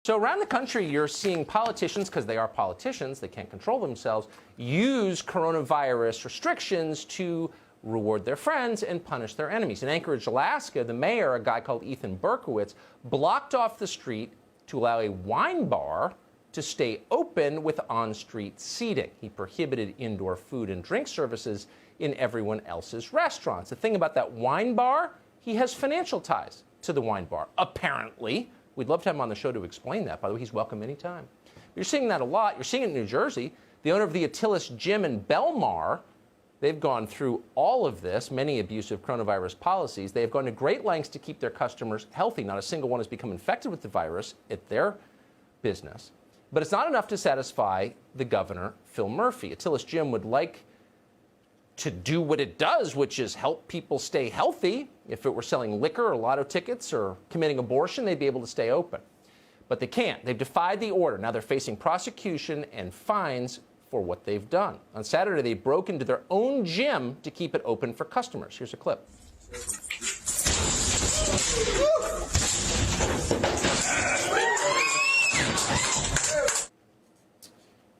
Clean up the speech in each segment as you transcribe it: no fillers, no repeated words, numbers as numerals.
So around the country, you're seeing politicians, because they are politicians, they can't control themselves, use coronavirus restrictions to reward their friends and punish their enemies. In Anchorage, Alaska, the mayor, a guy called Berkowitz, blocked off the street to allow a wine bar to stay open with on-street seating. He prohibited indoor food and drink services in everyone else's restaurants. The thing about that wine bar, he has financial ties to the wine bar, apparently. We'd love to have him on the show to explain that. By the way, he's welcome anytime. You're seeing that a lot. You're seeing it in New Jersey. The owner of the Attilis Gym in Belmar, they've gone through all of this, many abusive coronavirus policies. They have gone to great lengths to keep their customers healthy. Not a single one has become infected with the virus at their business. But it's not enough to satisfy the governor, Phil Murphy. Attilis Gym would like to do what it does, which is help people stay healthy. If it were selling liquor or lotto tickets or committing abortion, they'd be able to stay open. But they can't. They've defied the order. Now they're facing prosecution and fines for what they've done. On Saturday, they broke into their own gym to keep it open for customers. Here's a clip.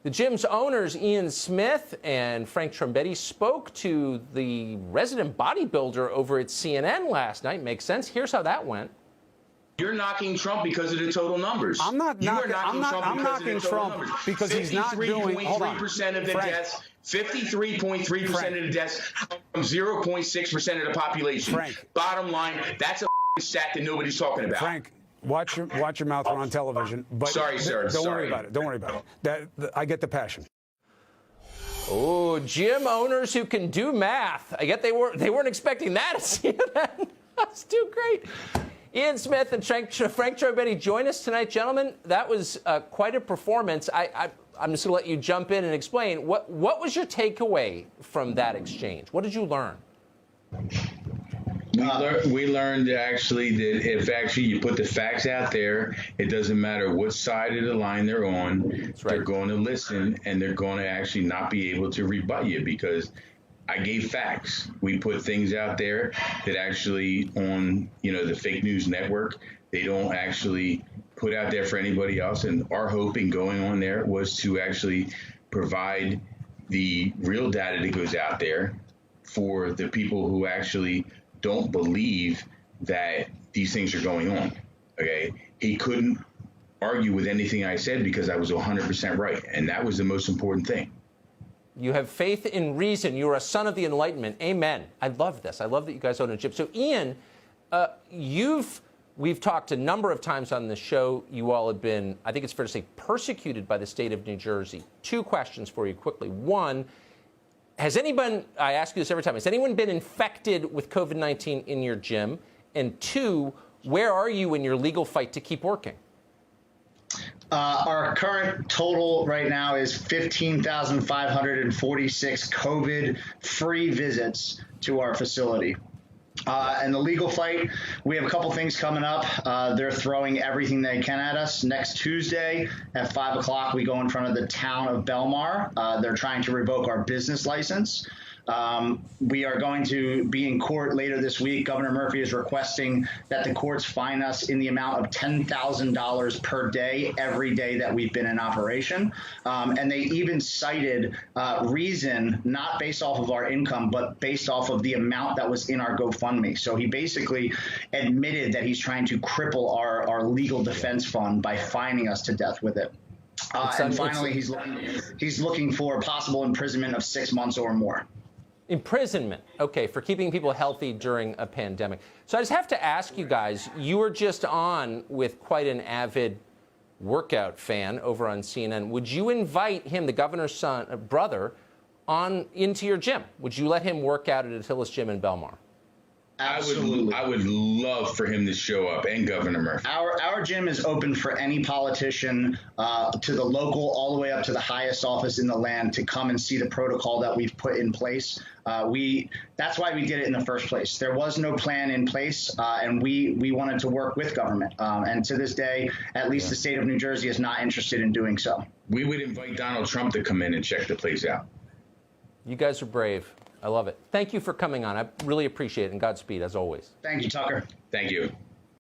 The gym's owners, Ian Smith and Frank Trombetti, spoke to the resident bodybuilder over at CNN last night. Makes sense. Here's how that went. You're knocking Trump because of the total numbers. I'm not knocking Trump because he's not doing. Hold on. 53.3% of the deaths. 53.3% of the deaths from 0.6% of the population. Frank. Bottom line, that's a stat that nobody's talking about. Frank. Watch your mouth. We're on television. But sorry, sir. Don't worry about it. Don't worry about it. I get the passion. Oh, gym owners who can do math. I get they weren't expecting that at CNN. That's too great. Ian Smith and Frank Trombetti join us tonight, gentlemen. That was quite a performance. I'm just going to let you jump in and explain. What was your takeaway from that exchange? What did you learn? We learned actually that if actually you put the facts out there, it doesn't matter what side of the line they're on. That's right. They're going to listen, and they're going to actually not be able to rebut you because I gave facts. We put things out there that actually on, the fake news network, they don't actually put out there for anybody else. And our hope in going on there was to actually provide the real data that goes out there for the people who actually don't believe that these things are going on. Okay. He couldn't argue with anything I said because I was 100% right. And that was the most important thing. You have faith in reason. You're a son of the Enlightenment. Amen. I love this. I love that you guys own a gym. So, Ian, we've talked a number of times on this show. You all have been, I think it's fair to say, persecuted by the state of New Jersey. Two questions for you quickly. One, has anyone, I ask you this every time, has anyone been infected with COVID-19 in your gym? And two, where are you in your legal fight to keep working? Our current total right now is 15,546 COVID-free visits to our facility. And the legal fight, we have a couple things coming up. They're throwing everything they can at us. Next Tuesday at 5 o'clock, we go in front of the town of Belmar. They're trying to revoke our business license. We are going to be in court later this week. Governor Murphy is requesting that the courts fine us in the amount of $10,000 per day every day that we've been in operation. And they even cited reason not based off of our income, but based off of the amount that was in our GoFundMe. So he basically admitted that he's trying to cripple our legal defense fund by fining us to death with it. And finally, he's looking for possible imprisonment of 6 months or more. Imprisonment, okay, for keeping people healthy during a pandemic. So I just have to ask you guys, you were just on with quite an avid workout fan over on CNN. Would you invite him, the governor's brother, into your gym? Would you let him work out at Attilis Gym in Belmar? Absolutely. I would love for him to show up, and Governor Murphy. Our gym is open for any politician, to the local, all the way up to the highest office in the land, to come and see the protocol that we've put in place. That's why we did it in the first place. There was no plan in place, and we wanted to work with government. And to this day, at least the state of New Jersey is not interested in doing so. We would invite Donald Trump to come in and check the place out. You guys are brave. I love it. Thank you for coming on. I really appreciate it, and Godspeed, as always. Thank you, Tucker. Thank you.